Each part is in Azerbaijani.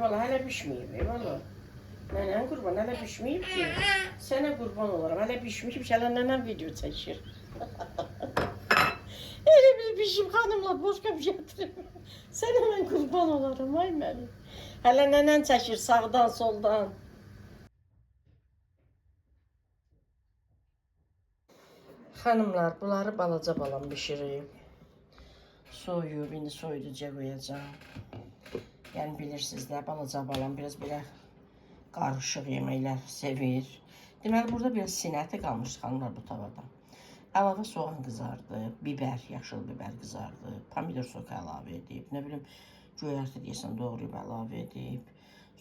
valla hələ bişməyib, valla. Nənən qurban, hələ bişməyib ki. Sənə qurban olaram, hələ bişməyib ki, hələ nənən video çəkir. Elə bir bişim xanımla boşqa bir gətirim. Sənə mən qurban olaram, ay mənim. Hələ nənən çəkir sağdan, soldan. Xanımlar, bunları balaca balam bişirib. Soyub, indi soyuduca qoyacağım. Yəni bilirsiniz də, balaca balam biraz belə qarışıq yeməklər sevir. Deməli, burada biraz sinəti qalmışdı xanımlar bu tavada. Əlavə soğan qızardı, biber, yaşıl biber qızardı, pomidor soku əlavə edib, nə bilim, göyərti deyəsən doğrayıb əlavə edib,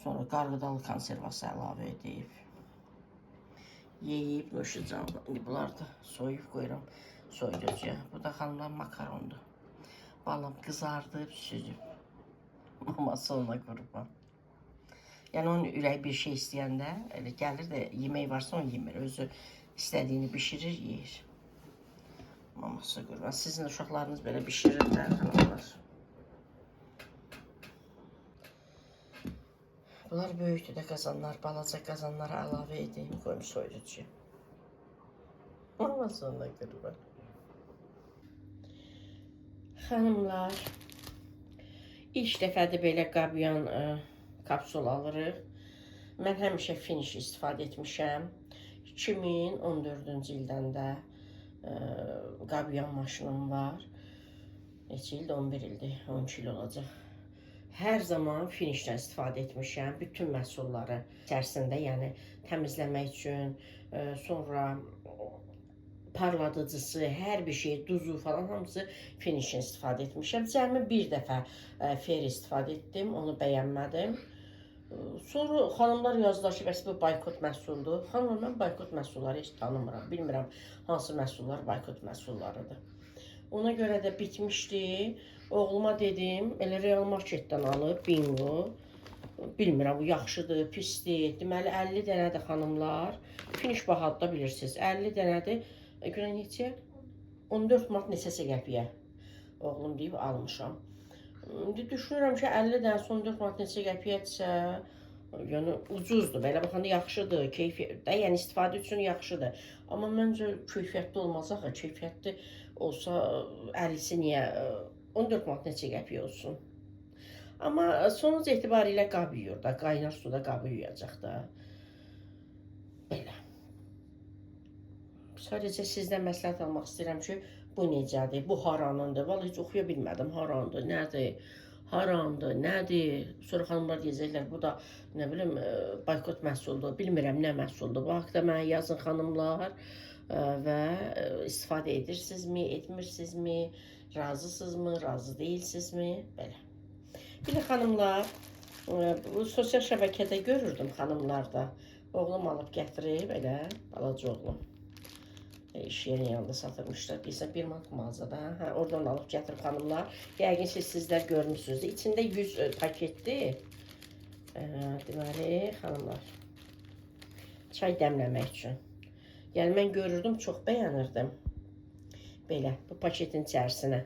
sonra qarğıdalı konservası əlavə edib. Yeyib, nuşacağım. İndi bunları da soyub qoyuram soyuducuya. Bu da xanımlar makarondur. Balam qızardıb, süzüb. Maması ona qurban. Yəni onun ürəyi bir şey istəyəndə elə gəlir də yemək varsa onu yemir. Özü istədiyini bişirir, yeyir. Maması qurban. Sizin uşaqlarınız belə bişirir də xanımlar. Bunlar böyükdür də qazanlar, balaca qazanlara əlavə edeyim, qoyum soyuducuya. Maması ona qurban. Xanımlar, ilk dəfədir belə qabyan kapsul alırıq. Mən həmişə finish istifadə etmişəm. 2014-cü ildən də qabyan maşınım var. Neçə ildir? 11 ildir, 12 il olacaq. Hər zaman finishdən istifadə etmişəm. Bütün məhsulları içərisində, yəni təmizləmək üçün, sonra parladıcısı, hər bir şey, duzu falan hamısı finishdən istifadə etmişəm. Cəmi bir dəfə fer istifadə etdim, onu bəyənmədim. Sonra xanımlar yazdılar ki, bəs bu boykot məhsuldur. Xanımlar, mən boykot məhsulları heç tanımıram. Bilmirəm hansı məhsullar boykot məhsullarıdır. Ona görə də bitmişdi. Oğluma dedim, elə Real Marketdən alıb, bingo. Bilmirəm, bu yaxşıdır, pisdir. Deməli, 50 dənədir xanımlar. Finish bahadır da bilirsiniz. 50 dənədir. Görə neçə? 14 manat neçəsə qəpiyə. Oğlum deyib, almışam. Düşünürəm ki, 50 dənəsi 14 manat neçə qəpiyədirsə, yəni ucuzdur. Belə baxanda yaxşıdır, keyfiyyətdə, yəni istifadə üçün yaxşıdır. Amma məncə keyfiyyətli olmaz axı. Keyfiyyətli olsa 50-si niyə 14 manat neçə qəpiyə olsun. Amma sonuc etibarilə qab yuyur da, qaynar suda qabı yuyacaq da. Belə. Sadəcə sizdən məsləhət almaq istəyirəm ki, bu necədir, bu haranındır. Vallahi heç oxuya bilmədim, harandır, nədir, harandır, nədir. Sonra xanımlar deyəcəklər, bu da, nə bilim, boykot məhsuldur, bilmirəm nə məhsuldur. Bu haqda mənə yazın xanımlar və istifadə edirsinizmi, etmirsinizmi, razısınızmı, razı deyilsinizmi, belə. Bir də xanımlar, bu sosial şəbəkədə görürdüm xanımlarda. Oğlum alıb gətirib, elə, balaca oğlum. İş yerin yanında satırmışlar. Bilirsən, bir manat mağazada. Oradan alıb gətirib xanımlar. Yəqin sizlər görmüşsünüz. İçində 100 paketdir. Deməli, xanımlar. Çay dəmləmək üçün. Yəni, mən görürdüm, çox bəyənirdim. Belə, bu paketin içərisinə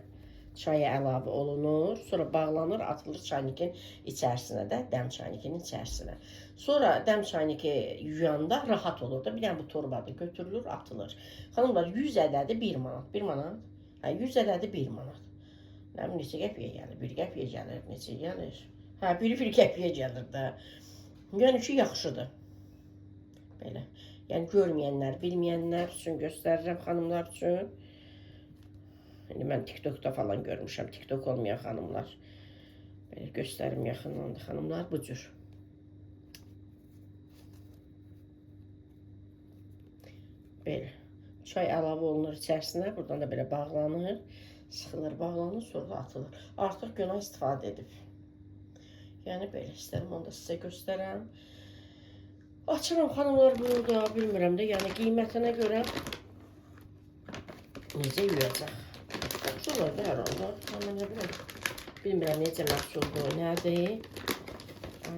çaya əlavə olunur. Sonra bağlanır, atılır çaynikin içərisinə də, dəm çaynikinin içərisinə. Sonra dəm çayniki yuyanda rahat olur da. Bir dənə bu torbadır, götürülür, atılır. Xanımlar, 100 ədədi 1 manat. 1 manat? Hə, 100 ədədi 1 manat. Nə bilim, neçə qəpiyə gəlir? 1 qəpiyə gəlir, neçə gəlir? Hə, 1 qəpiyə gəlir də. Yəni ki, yaxşıdır. Belə. Yəni, görməyənlər, bilməyənlər üçün göstərirəm xanımlar üçün. İndi mən TikTokda falan görmüşəm, TikTok olmayan xanımlar. Belə göstərim yaxınlandı xanımlar, bu cür. Belə. Çay əlavə olunur içərisinə, buradan da belə bağlanır. Sıxılır, bağlanır, sonra da atılır. Artıq günah istifadə edib. Yəni belə istərim, onu da sizə göstərəm. Açıram xanımlar burada, bilmirəm də, yəni qiymətinə görə necə yuyacaq. Şurada da hər anda, amma nə bilmirəm necə məhsuldur, nədir.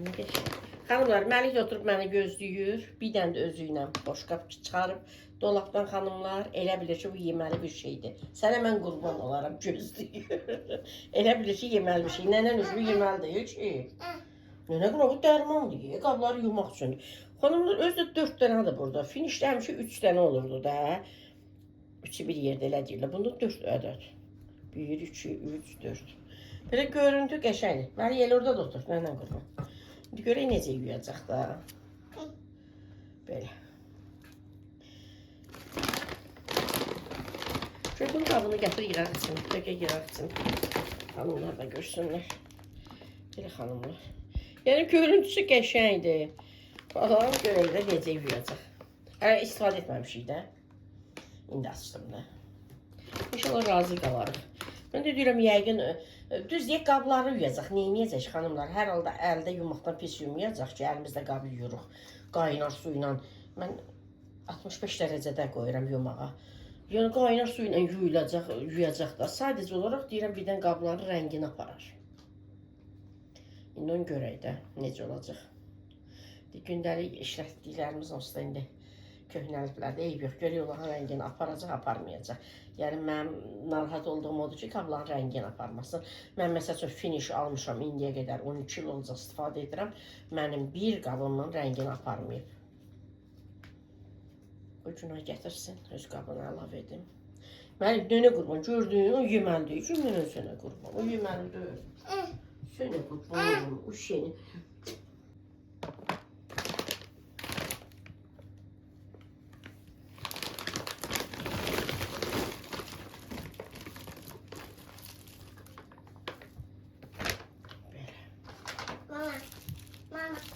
Nə qəşək. Xanımlar, Məlik oturub məni gözləyir. Bir dənə də özü ilə boşqab çıxarıb dolabdan xanımlar. Elə bilir ki, bu yeməli bir şeydir. Sənə mən qurban olaram, gözləyir. Elə bilir ki, yeməli bir şey. Nənən üzrü yeməli deyil ki. Nənə qura bu dərmandır, qabları yumaq üçün. Xanımlar özü də 4 dənədir burada. Finişdə həmişə 3 dənə olurdu da. Üçü bir yerdə elə deyirlər. Bunda 4 ədəd. 1, 2, 3, 4. Belə görüntü qəşəngdir. Məli elə orada da otur, nənə qura. İndi görək necə yuyacaq da. Belə. Şöyle bunun qabını gətir, yıraq için. Tökə yıraq için. Xanımlar da görsünlər. Belə xanımlar. Yəni görüntüsü qəşəngdir. Bakalım görək də necə yuyacaq. Hələ istifadə etməmişik də. İndi açdım da. İnşallah razı qalarıq. Mən də deyirəm, yəqin düz deyək qabları yuyacaq. Neyniyəcək xanımlar? Hər halda əldə yumaqdan pis yumayacaq ki, əlimizdə qabı yuyuruq. Qaynar su ilə. Mən 65 dərəcədə qoyuram yumağa. Yəni qaynar su ilə yuyacaq da. Sadəcə olaraq deyirəm, birdən qabların rəngini aparar. İndi onu görək də necə olacaq. Gündəlik işlətdiklərimiz onsuz da indi köhnəliklərdə eyb yox. Görək onların rəngini aparacaq, aparmayacaq. Yəni mənim narahat olduğum odur ki, qabların rəngini aparmasın. Mən məsəl üçün finish almışam indiyə qədər 12 il olacaq istifadə edirəm. Mənim bir qabımın rəngini aparmayıb. Ucuna gətirsin, öz qabını əlavə edim. Mənim dönə qurban, gördüyün o yeməlidir. Üçün mən sənə qurban, o yeməlidir. Sənə qurban, o şeyini.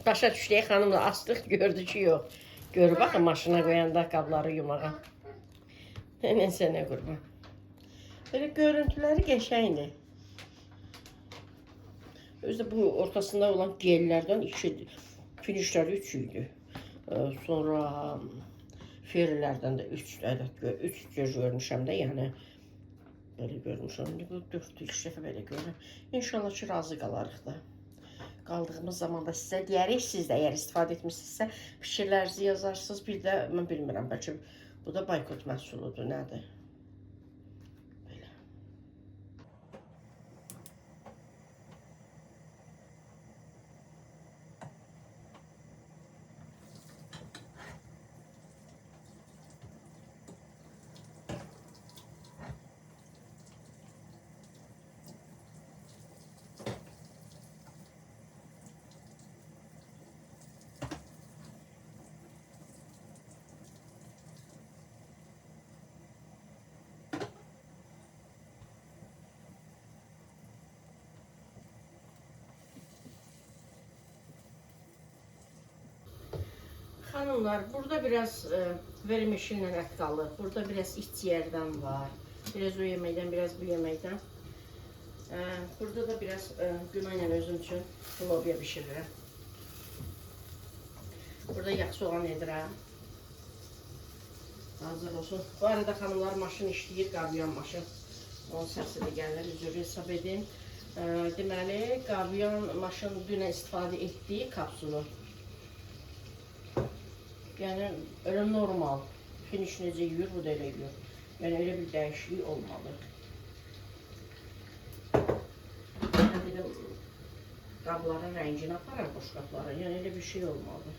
Başa düşdük, xanımla astıq, gördü ki, yox. Gör, baxın, maşına qoyanda qabları yumağa. Mən sənə qurban. Belə görüntüləri qəşəngdir. Özü də bu ortasında olan gellərdən 2 finişləri 3 idi. Sonra ferilərdən də 3 ədəd, 3 cür görmüşəm də, yəni. Belə görmüşəm, bu 4-3 dəfə belə görürəm. İnşallah ki, razı qalarıq da. Qaldığımız zamanda sizə deyərik, siz də əgər istifadə etmişsinizsə, fikirlərinizi yazarsınız. Bir də, mən bilmirəm, bəlkə bu da boykot məhsuludur, nədir? Belə. Hanımlar, burada biraz vermişinlə ət qalır. Burada biraz iç yerdən var. Biraz o yeməkdən, biraz bu yeməkdən. Burada da biraz günayla özüm üçün lobya bişirirəm. Burada yağ soğan edirəm. Hazır olsun. Bu arada xanımlar maşın işləyir, qabiyan maşın. Onun səsi də gəlir, üzrü hesab edin. Deməli, qabiyan maşın dünə istifadə etdiyi kapsulu. Yəni, elə normal. Finish necə yuyur, bu da elə yuyur. Yəni, elə bir dəyişiklik olmalı. Yəni, bir də qabların rəngini aparar, boş qabların. Yəni, elə bir şey olmalı.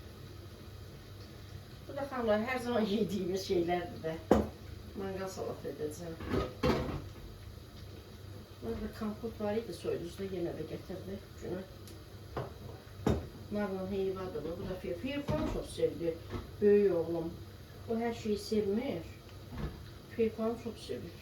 Bu da xanımlar, hər zaman yediyimiz şeylərdir də. Mangal salat edəcəm. Burada kompot var idi, soyduzda yenə də gətirdi. Günə. Narla heyvadır, bu da Firfanı çox sevdi, böyük oğlum. O hər şeyi sevmir, Firfanı çox sevir.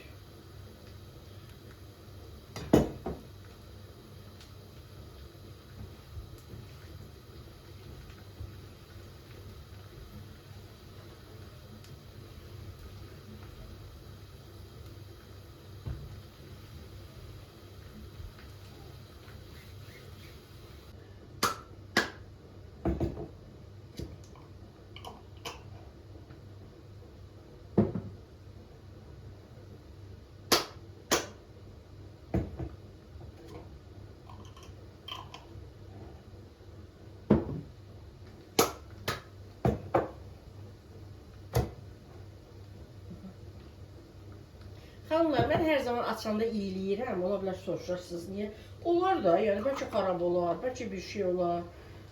Xanımlar, mən hər zaman açanda iyiləyirəm, ola bilər soruşarsınız niyə? Olar da, yəni bəlkə xarab olar, bəlkə bir şey olar.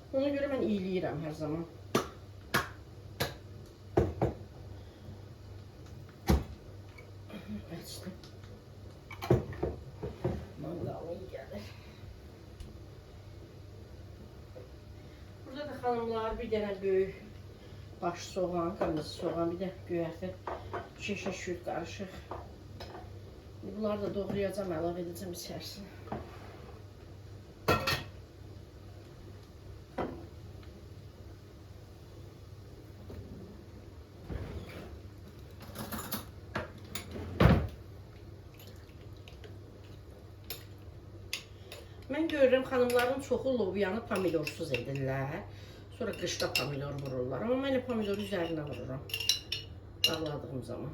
Ona görə mən iyiləyirəm hər zaman. Açdım. Manqalı iyi gəlir. Burada da xanımlar bir dənə böyük baş soğan, qırmızı soğan, bir də göyərti şişə şürt qarışıq. Bunları da doğrayacağım, əlavə edəcəm içərisinə. Mən görürəm xanımların çoxu lobyanı pomidorsuz edirlər. Sonra qışda pomidor vururlar. Amma mən elə pomidoru üzərinə vururam. Bağladığım zaman.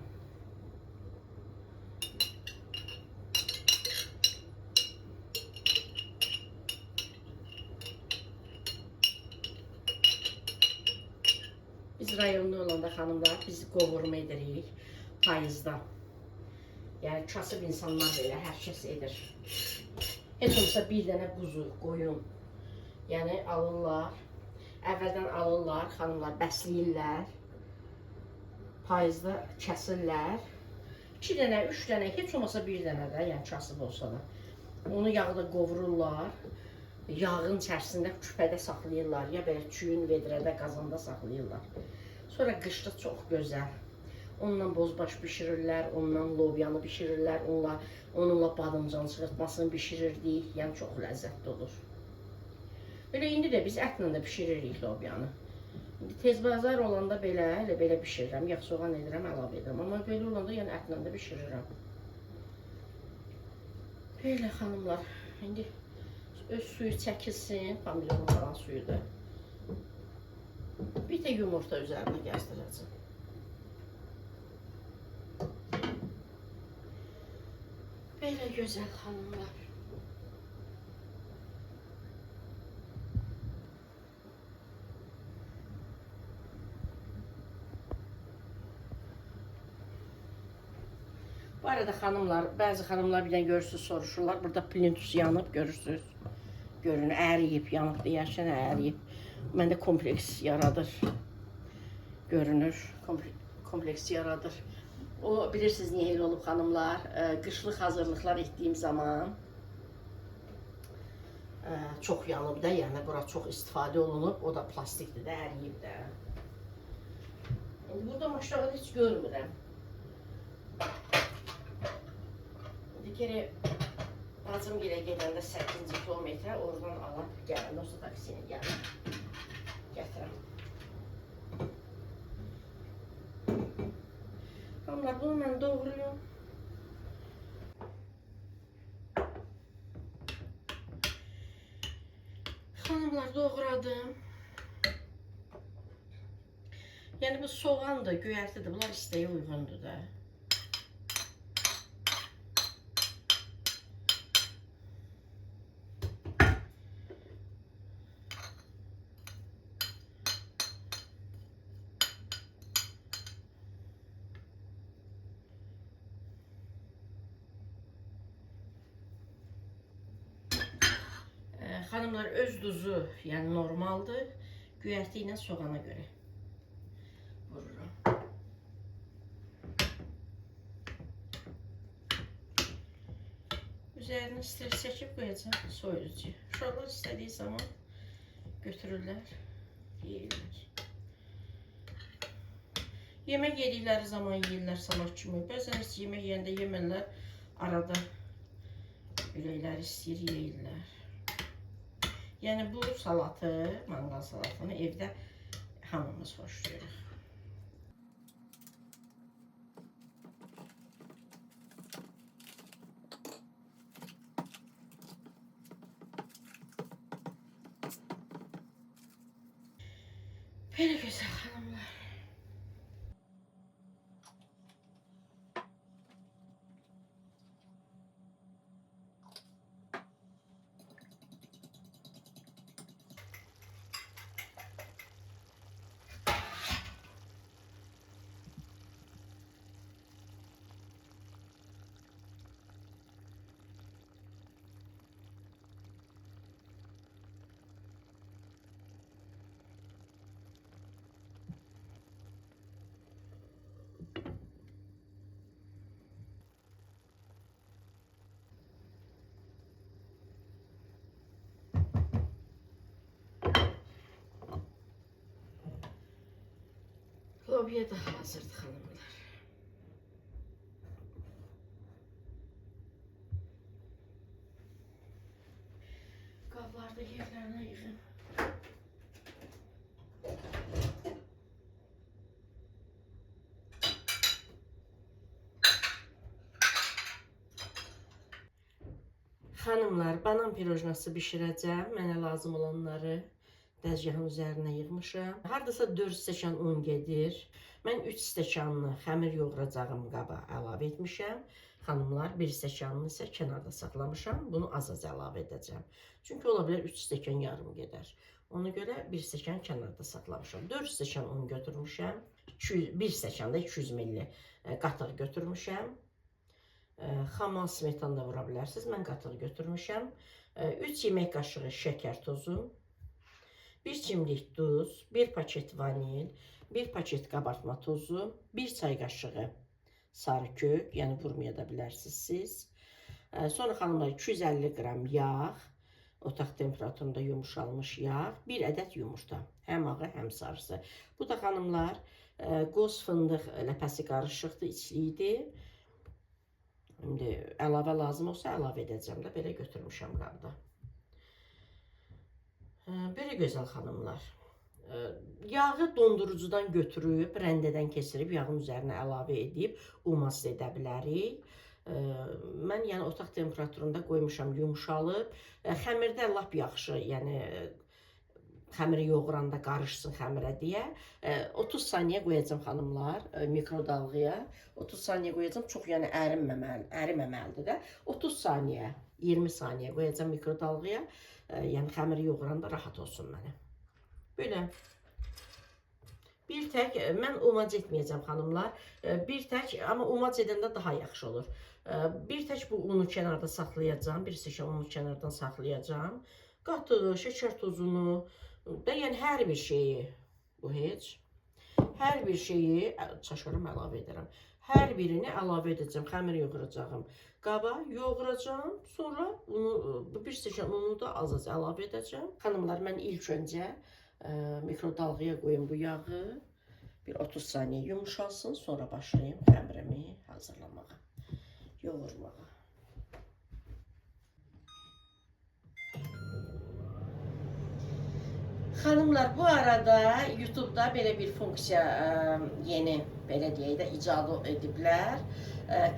Biz rayonda olanda xanımlar biz qovurma edirik payızda. Yəni kasıb insanlar belə hər kəs edir. Heç olsa bir dənə quzu, qoyun, yəni alırlar, əvvəldən alırlar, xanımlar bəsləyirlər, payızda kəsirlər, 2 dənə, 3 dənə, heç olmasa bir dənə də, yəni kasıb olsa da, onu yağda qovururlar, yağın içərisində küpədə saxlayırlar, ya belə çüyün, vedrədə, qazanda saxlayırlar. Sonra qışda çox gözəl. Onunla bozbaş bişirirlər, onunla lobyanı bişirirlər, onunla badımcan çıxırtmasını bişirirdik. Yəni çox ləzzətli olur. Belə indi də biz ətlə də bişiririk lobyanı. İndi tez bazar olanda belə bişirirəm. Yağ soğan edirəm, əlavə edirəm. Amma belə olanda yəni ətlə də bişirirəm. Belə xanımlar, indi öz suyu çəkilsin, pomidorun falan suyu da. Bir də yumurta üzərinə gəzdirəcəm. Belə gözəl xanımlar. Bu arada xanımlar, bəzi xanımlar bir dənə görürsünüz, soruşurlar. Burada plintus yanıb, görürsünüz. Görünür, əriyib, yanıb deyərkən əriyib. Məndə kompleks yaradır. Görünür, kompleks yaradır. O, bilirsiniz niyə elə olub xanımlar? Qışlıq hazırlıqlar etdiyim zaman çox yanıb da, yəni bura çox istifadə olunub. O da plastikdir də, əriyib də. İndi burada maşağı heç görmürəm. İndi geri bacım gilə gedəndə 8-ci kilometrə oradan alıb gələm. Olsa taksini gələm. Gətirəm. Xanımlar, bunu mən doğruyum. Xanımlar, doğradım. Yəni bu soğandır, göyərtidir. Bunlar istəyə uyğundur da. Xanımlar, öz duzu, yəni normaldır. Göyərti ilə soğana görə vururum. Üzərinə stres çəkib qoyacaq, soyuducu. Uşaqlar istədiyi zaman götürürlər, yeyirlər. Yemək yedikləri zaman yeyirlər salak kimi. Bəzən heç yemək yeyəndə yemərlər, arada ürəkləri istəyir, yeyirlər. Yəni bu salatı, manqal salatını evdə hamımız xoşlayırıq. Belə gözəl xanımlar. Obya da hazırdır xanımlar. Qabları da yerlərinə yığın. Xanımlar, banan pirojnası bişirəcəm. Mənə lazım olanları dəzgahın üzərinə yığmışam. Hardasa 4 stəkan un gedir. Mən 3 stəkanını xəmir yoğuracağım qaba əlavə etmişəm. Xanımlar, 1 stəkanını isə kənarda saxlamışam. Bunu az-az əlavə edəcəm. Çünki ola bilər 3 stəkan yarım gedər. Ona görə 1 stəkan kənarda saxlamışam. 4 stəkan un götürmüşəm. 1 stəkanda 200 ml qatıq götürmüşəm. Xamal smetan da vura bilərsiniz. Mən qatıq götürmüşəm. 3 yemək qaşığı şəkər tozu, 1 çimdik duz, 1 paket vanil, 1 paket qabartma tozu, 1 çay qaşığı sarı kök, yəni vurmaya da bilərsiniz siz. Sonra xanımlar 250 qram yağ, otaq temperaturunda yumuşalmış yağ, 1 ədəd yumurta, həm ağı, həm sarısı. Bu da xanımlar qoz fındıq ləpəsi qarışıqdır, içliyidir. İndi əlavə lazım olsa əlavə edəcəm də, belə götürmüşəm qabda. Belə gözəl xanımlar. Yağı dondurucudan götürüb, rəndədən keçirib, yağın üzərinə əlavə edib, umas edə bilərik. Mən yəni otaq temperaturunda qoymuşam, yumuşalıb. Xəmirdə lap yaxşı, yəni xəmiri yoğuranda qarışsın xəmirə deyə 30 saniyə qoyacam xanımlar mikrodalğaya. 30 saniyə qoyacam, çox yəni əriməməlidir də. 30 saniyə, 20 saniyə qoyacam mikrodalğaya. Yəni xəmiri yoğuranda rahat olsun mənə. Belə. Bir tək, mən umac etməyəcəm xanımlar. Bir tək, amma umac edəndə daha yaxşı olur. Bir tək bu unu kənarda saxlayacam. Bir stəkan unu kənardan saxlayacam. Qatığı, şəkər tozunu, da yəni hər bir şeyi, bu heç, hər bir şeyi, çaşarım əlavə edərəm. Hər birini əlavə edəcəm, xəmir yoğuracağım. Qaba yoğuracağım, sonra bir stəkan unu da az-az əlavə edəcəm. Xanımlar, mən ilk öncə mikrodalğaya qoyum bu yağı. Bir 30 saniyə yumuşalsın, sonra başlayayım xəmirimi hazırlamağa, yoğurmağa. Xanımlar, bu arada YouTube'da belə bir funksiya yeni, belə deyək də, icad ediblər.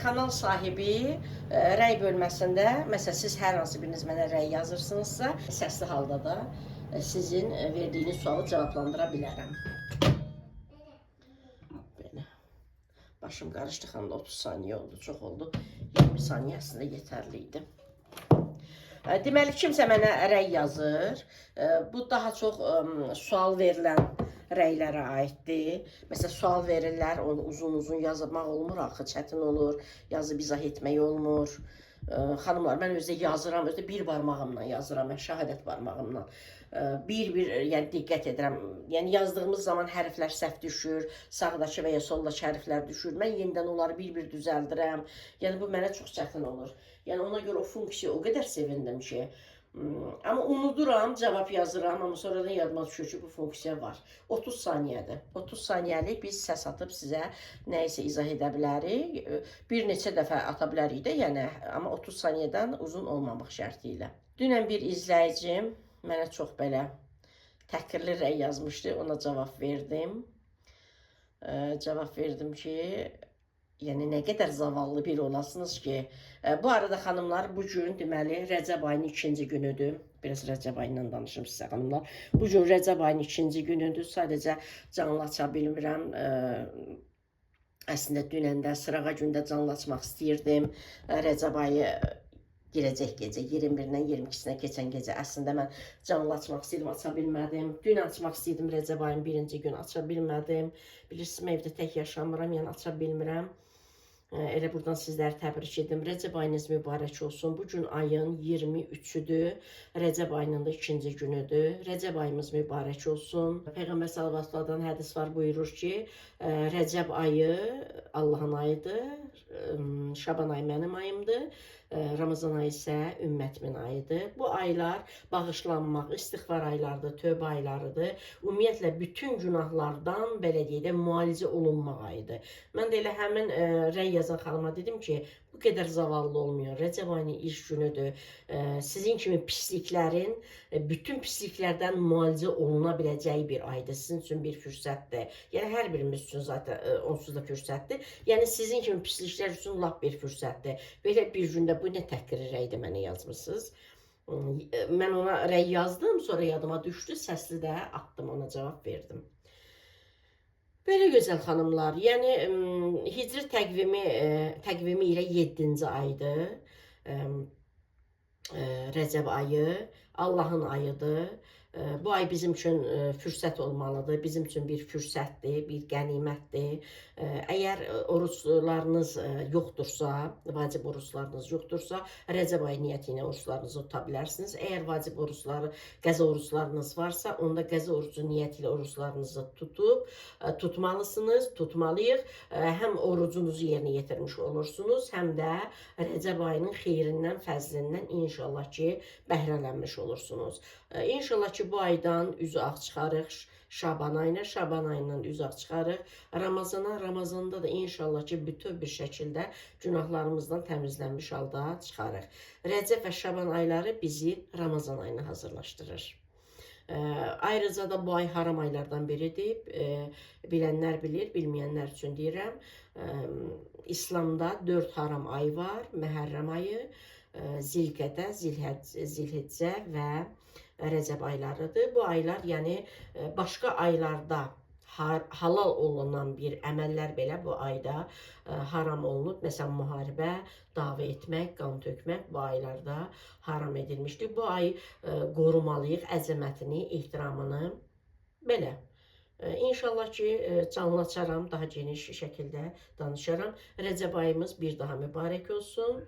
Kanal sahibi rəy bölməsində, məsələn, siz hər hansı biriniz mənə rəy yazırsınızsa, səsli halda da sizin verdiyiniz sualı cavablandıra bilərəm. Belə. Başım qarışdı, xanımda 30 saniyə oldu, çox oldu. 20 saniyə əslində yetərli idi. Deməli, kimsə mənə rəy yazır. Bu daha çox sual verilən rəylərə aiddir. Məsələn, sual verirlər, onu uzun-uzun yazmaq olmur, axı çətin olur, yazıb izah etmək olmur. Xanımlar, mən özdə yazıram, özdə bir barmağımla yazıram, şəhadət barmağımla. Bir-bir, yəni diqqət edirəm. Yəni yazdığımız zaman hərflər səhv düşür, sağdakı və ya soldakı hərflər düşür. Mən yenidən onları bir-bir düzəldirəm. Yəni bu mənə çox çətin olur. Yəni ona görə o funksiya o qədər sevindim ki. Amma unuduram, cavab yazıram, amma sonradan yadıma düşür ki, bu funksiya var. 30 saniyədir. 30 saniyəlik biz səs atıb sizə nəyisə izah edə bilərik. Bir neçə dəfə ata bilərik də, yəni, amma 30 saniyədən uzun olmamaq şərti ilə. Dünən bir izləyicim mənə çox belə təhqirli rəy yazmışdı, ona cavab verdim. Cavab verdim ki, yəni nə qədər zavallı bir olasınız ki. Bu arada xanımlar, bu gün deməli Rəcəb ayının 2-ci günüdür. Biraz Rəcəb ayından danışım sizə xanımlar. Bu gün Rəcəb ayının 2-ci günüdür. Sadəcə canlı aça bilmirəm. Əslində dünən də sırağa gündə canlı açmaq istəyirdim. Rəcəb ayı girəcək gecə, 21-dən 22-sinə keçən gecə əslində mən canlı açmaq istəyirdim, aça bilmədim. Dün açmaq istəyirdim, Rəcəb ayının 1-ci gün aça bilmədim. Bilirsiniz, evdə tək yaşamıram, yəni aça bilmirəm. Elə buradan sizləri təbrik edim. Rəcəb ayınız mübarək olsun. Bu gün ayın 23-üdür. Rəcəb ayının da 2-ci günüdür. Rəcəb ayımız mübarək olsun. Peyğəmbər sallallahu əleyhi və səlləm hədis var, buyurur ki, Rəcəb ayı Allahın ayıdır. Şaban ayı mənim ayımdır. Ramazan ayı isə ümmətimin ayıdır. Bu aylar bağışlanmaq, istiğfar aylarıdır, tövbə aylarıdır. Ümumiyyətlə bütün günahlardan belə deyək də müalicə olunmaq ayıdır. Mən də elə həmin rəy yazan xanıma dedim ki, bu qədər zavallı olmuyor. Rəcəb ayının ilk günüdür. Sizin kimi pisliklərin, bütün pisliklərdən müalicə oluna biləcəyi bir aydır. Sizin üçün bir fürsətdir. Yəni hər birimiz üçün zaten onsuz da fürsətdir. Yəni sizin kimi pisliklər üçün lap bir fürsətdir. Belə bir gündə bu nə təhqir rəydir mənə yazmısınız. Mən ona rəy yazdım, sonra yadıma düşdü, səsli də atdım, ona cavab verdim. Belə gözəl xanımlar, yəni hicri təqvimi ilə 7-ci aydır. Rəcəb ayı Allahın ayıdır. Bu ay bizim üçün fürsət olmalıdır. Bizim üçün bir fürsətdir, bir qənimətdir. Əgər oruçlarınız yoxdursa, vacib oruçlarınız yoxdursa, Rəcəb ayı niyyəti ilə oruçlarınızı tuta bilərsiniz. Əgər vacib oruçları, qəza oruçlarınız varsa, onda qəza orucu niyyəti ilə oruçlarınızı tutmalısınız, tutmalıyıq. Həm orucunuzu yerinə yetirmiş olursunuz, həm də Rəcəb ayının xeyrindən, fəzlindən inşallah ki, bəhrələnmiş olursunuz. İnşallah ki, bu aydan üzü ağ çıxarıq Şaban ayına, Şaban ayından üzü ağ çıxarıq Ramazana, Ramazanda da inşallah ki, bütöv bir şəkildə günahlarımızdan təmizlənmiş halda çıxarıq. Rəcəb və Şaban ayları bizi Ramazan ayına hazırlaşdırır. Ayrıca da bu ay haram aylardan biridir. Bilənlər bilir, bilməyənlər üçün deyirəm. İslamda 4 haram ay var. Məhərrəm ayı, Zilqədə, Zilhiccə və Rəcəb aylarıdır. Bu aylar, yəni başqa aylarda halal olunan bir əməllər belə bu ayda haram olunub. Məsələn, müharibə, dava etmək, qan tökmək bu aylarda haram edilmişdir. Bu ay qorumalıyıq əzəmətini, ehtiramını. Belə. İnşallah ki, canlı açaram, daha geniş şəkildə danışaram. Rəcəb ayımız bir daha mübarək olsun.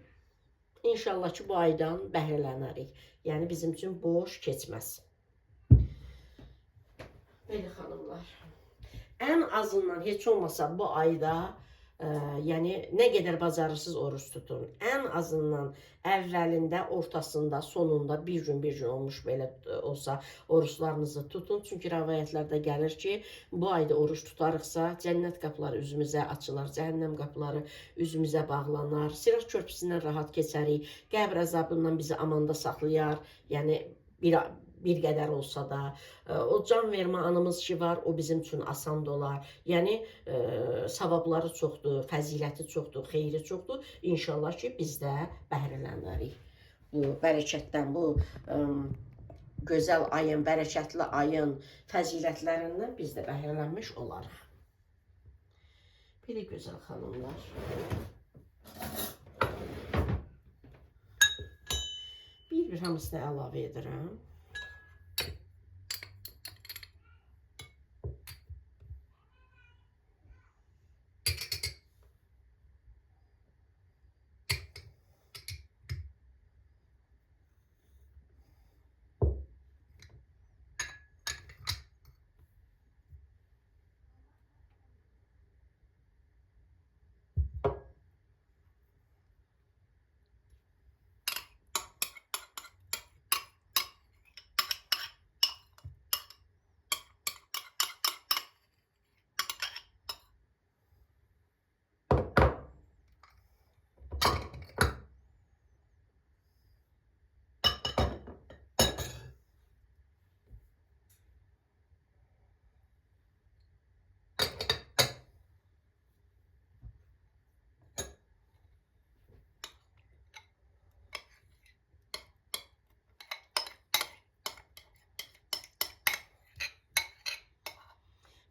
İnşallah ki, bu aydan bəhrələnərik. Yəni, bizim üçün boş keçməz. Belə xanımlar. Ən azından heç olmasa bu ayda, yəni nə qədər bacarırsınız oruç tutun. Ən azından əvvəlində, ortasında, sonunda bir gün olmuş belə olsa oruçlarınızı tutun. Çünki rəvayətlərdə gəlir ki, bu ayda oruç tutarıqsa cənnət qapıları üzümüzə açılar, cəhənnəm qapıları üzümüzə bağlanar, Sirat körpüsündən rahat keçərik, qəbr əzabından bizi amanda saxlayar. Yəni bir qədər olsa da, o can vermə anımız ki var, o bizim üçün asan da olar. Yəni, savabları çoxdur, fəziləti çoxdur, xeyri çoxdur. İnşallah ki, biz də bəhrələnərik. Bu bərəkətdən, bu gözəl ayın, bərəkətli ayın fəzilətlərindən biz də bəhrələnmiş olarıq. Belə gözəl xanımlar. Bir hamısını əlavə edirəm.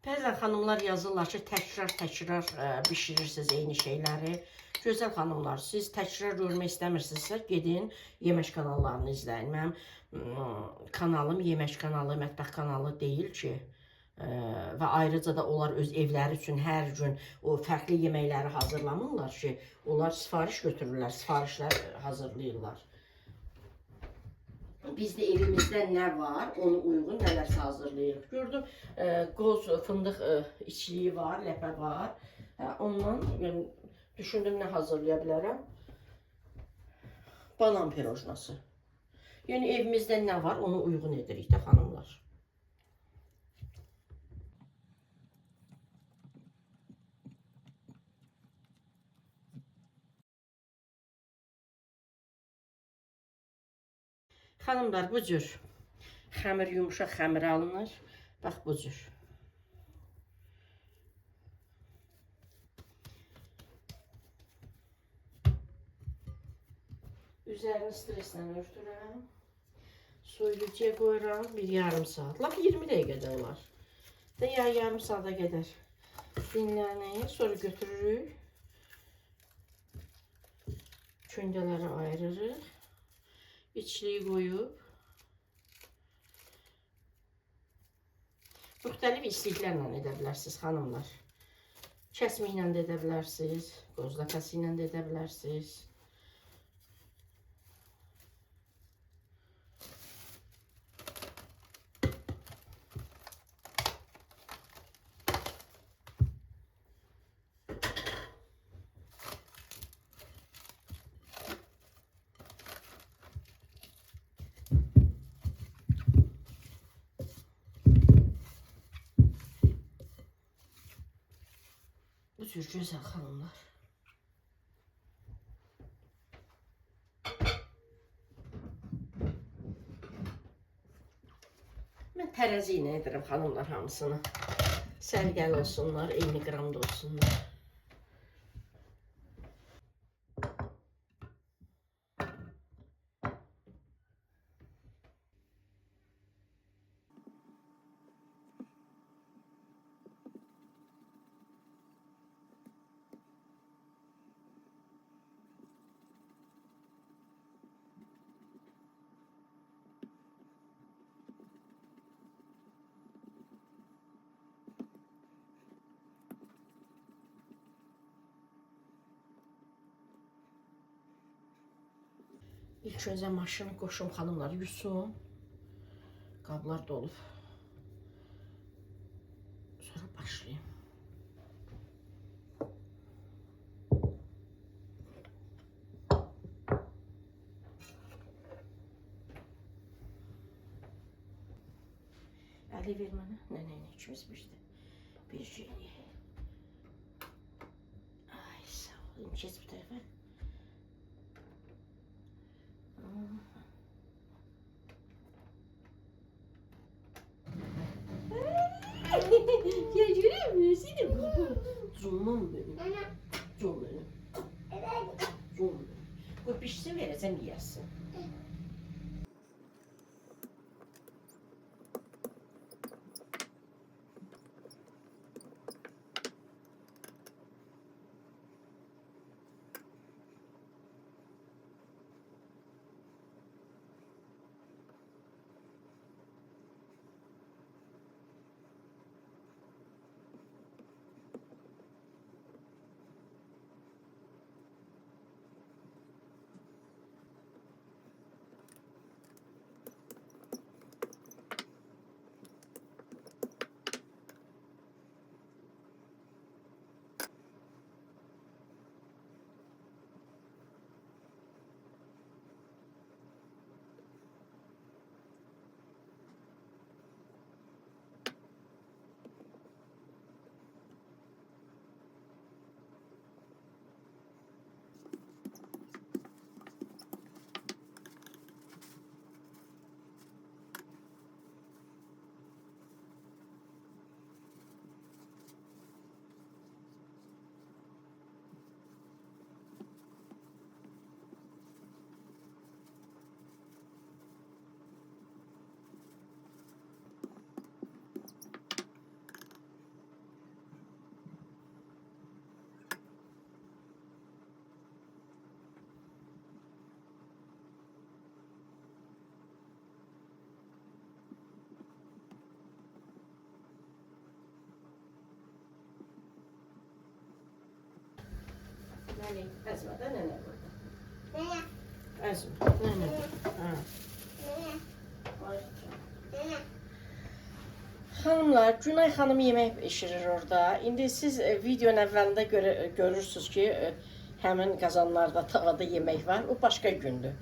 Bəzən xanımlar yazırlar ki, təkrar bişirirsiniz eyni şeyləri. Gözəl xanımlar, siz təkrar görmək istəmirsinizsə, gedin yemək kanallarını izləyin. Mənim kanalım yemək kanalı, mətbəx kanalı deyil ki. Və ayrıca da onlar öz evləri üçün hər gün o fərqli yeməkləri hazırlamırlar ki, onlar sifariş götürürlər, sifarişlər hazırlayırlar. Biz də evimizdə nə var, ona uyğun nələrsə hazırlayırıq. Gördüm, qoz, fındıq içliyi var, ləpə var. Ondan yəni, düşündüm nə hazırlaya bilərəm. Banan pirojnası. Yəni evimizdə nə var, ona uyğun edirik də xanımlar. Xanımlar, bu cür xəmir, yumuşaq xəmir alınır. Bax, bu cür. Üzərini streslə örtürəm. Soyuducuya qoyuram, bir yarım saat. Lap 20 dəqiqədə olar. Və ya yarım saata qədər dinlənir. Sonra götürürük. Köndələri ayırırıq. İçliyi qoyub. Müxtəlif istiliklərlə edə bilərsiniz, xanımlar. Kəsmiklə də edə bilərsiniz, qozlakası ilə də edə bilərsiniz. Bu cür gözəl xanımlar. Mən tərəzi ilə edirəm xanımlar hamısını. Sərgəl olsunlar, eyni qramda olsunlar. İlk öncə maşını qoşum xanımlar, yusum. Qablar dolub. Sonra başlayayım. Əli ver mənə. Nənə, ikimiz birdə. Bir şey. Ay, sağ olun. Keç bu tərəfə. Ya görüyor musun? Seni kuzum. Canım benim. Canım benim. Canım benim. Bu pişsin vereceğim yersin. Hani əzmədə nənə burada. Əzmə, nənə burada. Xanımlar, Günay xanım yemək pişirir orada. İndi siz videonun əvvəlində görürsünüz ki, həmin qazanlarda, tavada yemək var. O başqa gündür.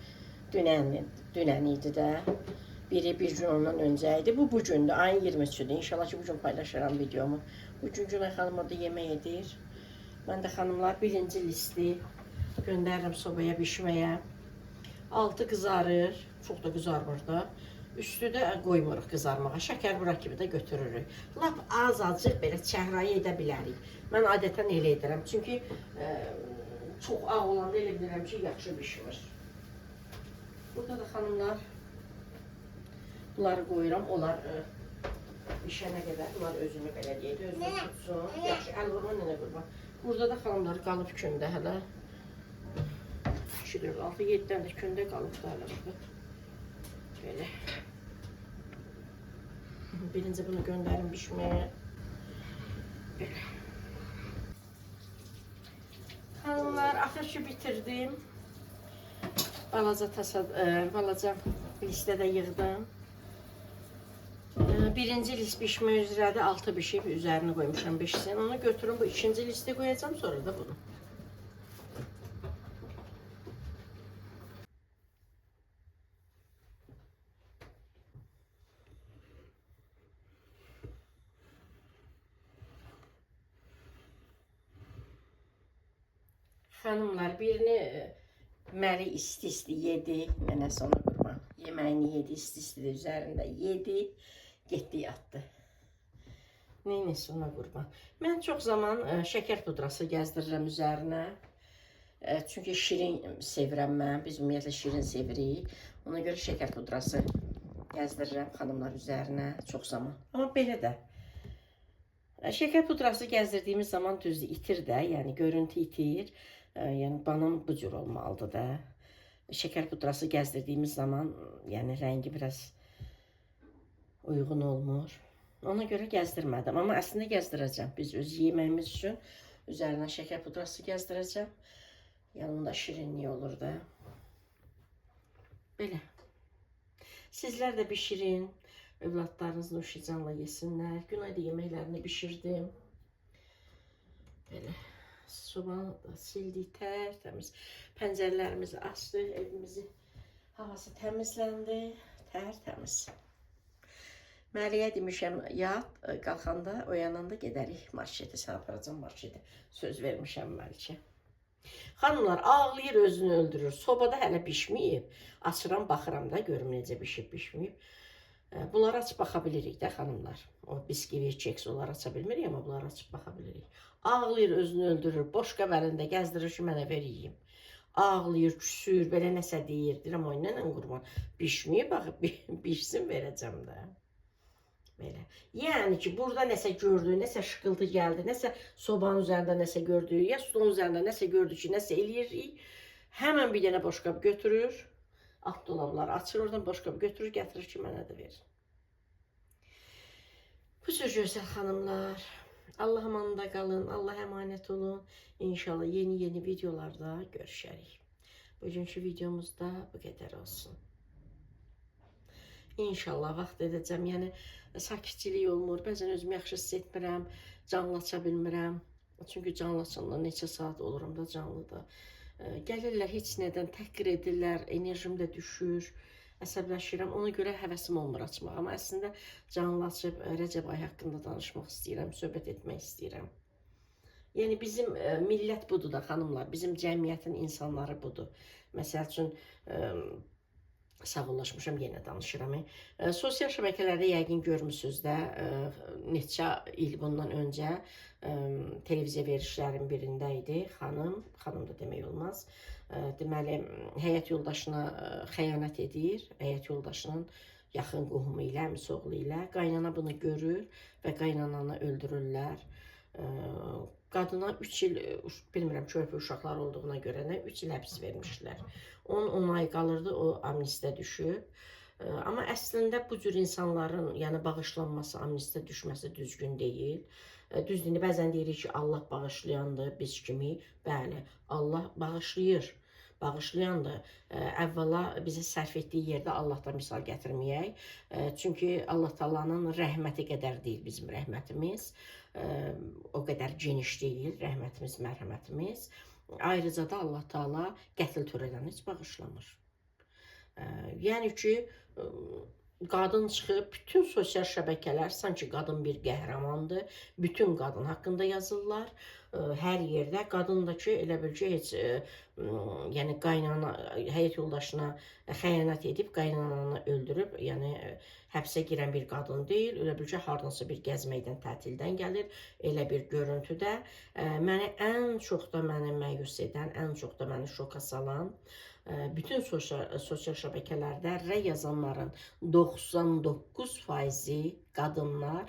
Dünən idi də. Biri bir gün ondan öncə idi. Bu gündür, ayın 23-dür. İnşallah ki, bugün paylaşıram videomu. Bugün Günay xanım orada yemək edir. Mən də xanımlar birinci listi göndərirəm sobaya bişməyə. Altı qızarır, çox da qızarmır da. Üstü də qoymuruq qızarmağa, şəkər bura kimi də götürürük. Lap az-azcıq belə çəhrayı edə bilərik. Mən adətən elə edirəm, çünki çox ağ olanda elə bilirəm ki, yaxşı bişmir. Burada da xanımlar, bunları qoyuram, onlar bişənə qədər, bunlar özünü belə deyək, özünü tutsun. Yaxşı, əl vurma nənə qurban. Burada da xanımlar qalıb kündə hələ. 2, 4, 6, 7 dənə də kündə qalıb da hələ burada. Böyle. Birinci bunu gönderin pişmeye. Böyle. Hanımlar, axır ki bitirdim. Balaca listədə yığdım. Birinci list pişmə üzrədir. 6 pişib, üzərini qoymuşam pişsin. Onu götürün, bu ikinci listə qoyacağım, sonra da bunu. Xanımlar, birini Məli isti-isti yedi, nənəsi ona qurban. Yeməyini yedi, isti-isti də üzərində yedi, getdi yatdı. Neynəsi ona qurban. Mən çox zaman şəkər pudrası gəzdirirəm üzərinə. Çünki şirin sevirəm mən, biz ümumiyyətlə şirin sevirik. Ona görə şəkər pudrası gəzdirirəm xanımlar üzərinə çox zaman. Amma belə də. Şəkər pudrası gəzdirdiyimiz zaman düzdür, itir də, yəni görüntü itir. Yəni banan bu cür olmalıdır da. Şəkər pudrası gəzdirdiyimiz zaman, yəni rəngi biraz uyğun olmur. Ona görə gəzdirmədim, amma əslində gəzdirəcəm. Biz öz yeməyimiz üçün üzərinə şəkər pudrası gəzdirəcəm. Yanında şirinlik olur da. Belə. Sizlər də bişirin. Övladlarınız nuşicanla yesinlər. Günay da yeməklərini bişirdim. Belə. Sobanı da sildik, tərtəmiz. Pəncərələrimizi açdıq, evimizi havası təmizləndi, tərtəmiz. Məliyə demişəm, yat, qalxanda, oyananda gedərik markete, sən aparacam markete. Söz vermişəm Məlikə. Xanımlar, ağlayır, özünü öldürür. Sobada hələ bişməyib. Açıram, baxıram da, görüm necə bişib, bişməyib. Bunları açıb baxa bilirik də xanımlar. O bisküvi, keks onları aça bilmirik, amma bunları açıb baxa bilirik. Ağlayır, özünü öldürür, boş qəbərində gəzdirir ki, mənə veriyim. Ağlayır, küsür, belə nəsə deyir. Deyirəm, o nənə qurban, bişməyib, baxıb, bişsin verəcəm də. Belə. Yəni ki, burada nəsə gördü, nəsə şıqıltı gəldi, nəsə sobanın üzərində nəsə gördü, ya stolun üzərində nəsə gördü ki, nəsə eləyirik. Həmən bir dənə boşqab götürür, alt dolabları açır, oradan boşqab götürür, gətirir ki, mənə də verir. Bu cür gözəl xanımlar. Allah amanında qalın, Allah əmanət olun. İnşallah yeni videolarda görüşərik. Bugünkü videomuzda bu qədər olsun. İnşallah vaxt edəcəm, yəni sakitçilik olmur, bəzən özümü yaxşı hiss etmirəm, canlı aça bilmirəm. Çünki canlı açanda neçə saat olurum da canlıda. Gəlirlər, heç nədən təhqir edirlər, enerjim də düşür, əsəbləşirəm. Ona görə həvəsim olmur açmaq. Amma əslində canlı açıb Rəcəb ayı haqqında danışmaq istəyirəm, söhbət etmək istəyirəm. Yəni bizim millət budur da xanımlar, bizim cəmiyyətin insanları budur. Məsəl üçün, sağollaşmışam, yenə danışıram. Sosial şəbəkələrdə yəqin görmüsünüz də, neçə il bundan öncə televiziya verilişlərin birində idi. Xanım da demək olmaz. Deməli, həyat yoldaşına xəyanət edir, həyat yoldaşının yaxın qohumu ilə, əmisi oğlu ilə. Qaynana bunu görür və qaynananı öldürürlər. Qadına 3 il, bilmirəm, körpə uşaqlar olduğuna görə nə, 3 il həbs vermişlər. 10 ay qalırdı, o amnistiya düşüb. Amma əslində bu cür insanların, yəni bağışlanması, amnistiya düşməsi düzgün deyil. Düzdür, indi bəzən deyirik ki, Allah bağışlayandır biz kimi. Bəli, Allah bağışlayır. Bağışlayandır. Əvvəla bizə sərf etdiyi yerdə Allahdan misal gətirməyək. Çünki Allah Taala'nın rəhməti qədər deyil bizim rəhmətimiz. O qədər geniş deyil rəhmətimiz, mərhəmətimiz. Ayrıca da Allah Taala qətl törədəni heç bağışlamır. Yəni ki, qadın çıxıb bütün sosial şəbəkələr sanki qadın bir qəhrəmandır. Bütün qadın haqqında yazırlar. Hər yerdə qadın da ki, elə bil ki, heç yəni qaynana, həyat yoldaşına xəyanət edib, qaynananı öldürüb, yəni həbsə girən bir qadın deyil. Elə bil ki, hardansa bir gəzməkdən, tətildən gəlir. Elə bir görüntüdə məni ən çox da məni məyus edən, ən çox da məni şoka salan bütün sosial şəbəkələrdə rəy yazanların 99%-i qadınlar.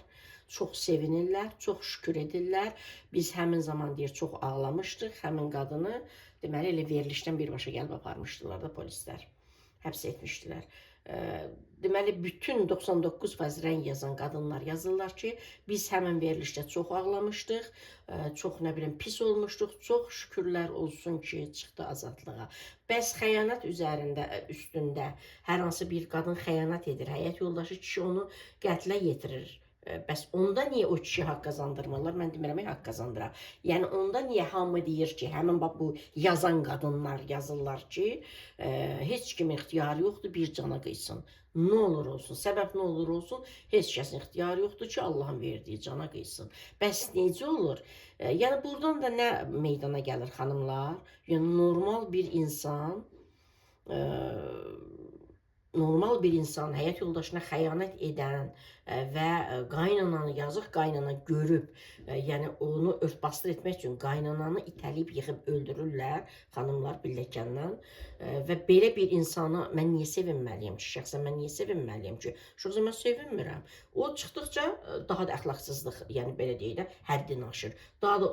Çox sevinirlər, çox şükür edirlər. Biz həmin zaman deyir, çox ağlamışdıq. Həmin qadını deməli elə verilişdən birbaşa gəlib aparmışdılar da polislər. Həbs etmişdilər. Deməli, bütün 99% rəng yazan qadınlar yazırlar ki, biz həmin verilişdə çox ağlamışdıq, çox nə bilim pis olmuşduq, çox şükürlər olsun ki, çıxdı azadlığa. Bəs xəyanət üstündə hər hansı bir qadın xəyanət edir, həyat yoldaşı kişi onu qətlə yetirir. Bəs onda niyə o kişi haqq qazandırmırlar? Mən demirəm, haqq qazandırar. Yəni onda niyə hamı deyir ki, həmin bu yazan qadınlar yazırlar ki, heç kimin ixtiyarı yoxdur, bir cana qıysın. Nə olur olsun, səbəb nə olur olsun, heç kəsin ixtiyarı yoxdur ki, Allahın verdiyi cana qıysın. Bəs necə olur? Yəni buradan da nə meydana gəlir xanımlar? Yəni normal bir insan həyat yoldaşına xəyanət edən və qaynananı, yazıq qaynana görüb, yəni onu örtbasdır etmək üçün qaynananı itəliyib yıxıb öldürürlər xanımlar pilləkəndən və belə bir insanı mən niyə sevinməliyəm ki, şəxsən mən niyə sevinməliyəm ki, şəxsən mən sevinmirəm. O çıxdıqca daha da əxlaqsızlıq, yəni belə deyək də, həddini aşır. Daha da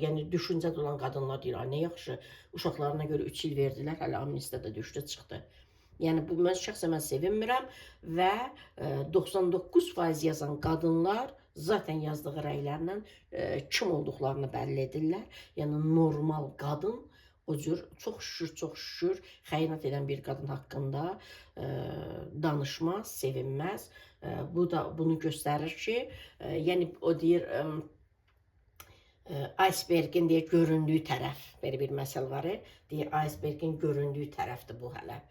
yəni düşüncədə olan qadınlar deyir, nə yaxşı, uşaqlarına görə 3 il verdilər, hələ amnistiyada düşdü, çıxdı. Yəni bu mən şəxsən mən sevinmirəm və 99% yazan qadınlar zaten yazdığı rəylərlə kim olduqlarını bəlli edirlər. Yəni normal qadın o cür çox şükür xəyanət edən bir qadın haqqında danışmaz, sevinməz. Bu da bunu göstərir ki, yəni o deyir icebergin deyir göründüyü tərəf, belə bir məsəl var, deyir icebergin göründüyü tərəfdir bu hələ.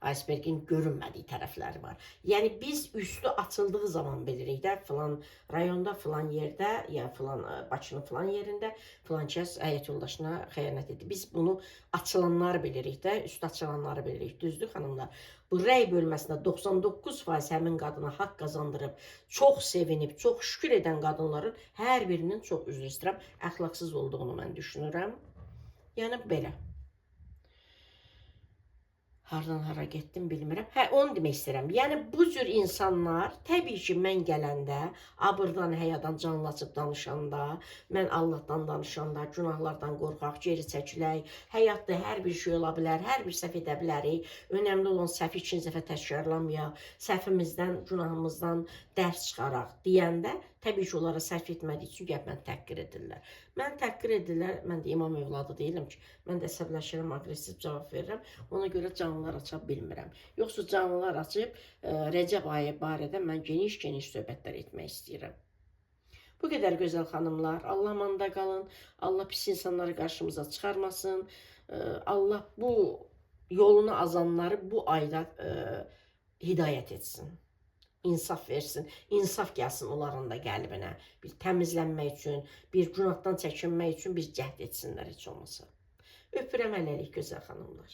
Icebergin görünmədiyi tərəfləri var. Yəni biz üstü açıldığı zaman bilirik də, filan rayonda, filan yerdə, ya filan Bakının filan yerində filan kəs həyat yoldaşına xəyanət edir. Biz bunu açılanları bilirik də, üstü açılanları bilirik. Düzdür xanımlar? Bu rəy bölməsində 99% həmin qadına haqq qazandırıb, çox sevinib, çox şükür edən qadınların hər birinin çox üzr istəyirəm, əxlaqsız olduğunu mən düşünürəm. Yəni belə. Hardan hara getdim bilmirəm. Onu demək istəyirəm. Yəni bu cür insanlar, təbii ki, mən gələndə, abırdan, həyadan canlı açıb danışanda, mən Allahdan danışanda, günahlardan qorxaq, geri çəkilək, həyatda hər bir şey ola bilər, hər bir səhv edə bilərik. Önəmli olan səhvi ikinci dəfə təkrarlamayaq, səhvimizdən, günahımızdan dərs çıxaraq deyəndə, təbii ki, onlara sərf etmədiyi üçün gəlib mən təhqir edirlər. Mən təhqir edirlər, mən də imam evladı deyiləm ki, mən də əsəbləşirəm, aqressiv cavab verirəm, ona görə canlılar aça bilmirəm. Yoxsa canlılar açıb Rəcəb ayı barədə mən geniş-geniş söhbətlər etmək istəyirəm. Bu qədər gözəl xanımlar, Allah amanda qalın, Allah pis insanları qarşımıza çıxarmasın, Allah bu yolunu azanları bu ayda hidayət etsin. İnsaf versin, insaf gəlsin onların da qəlbinə, bir təmizlənmək üçün, bir günahdan çəkinmək üçün bir cəhd etsinlər heç olmasa. Öpürəm hələlik gözəl xanımlar.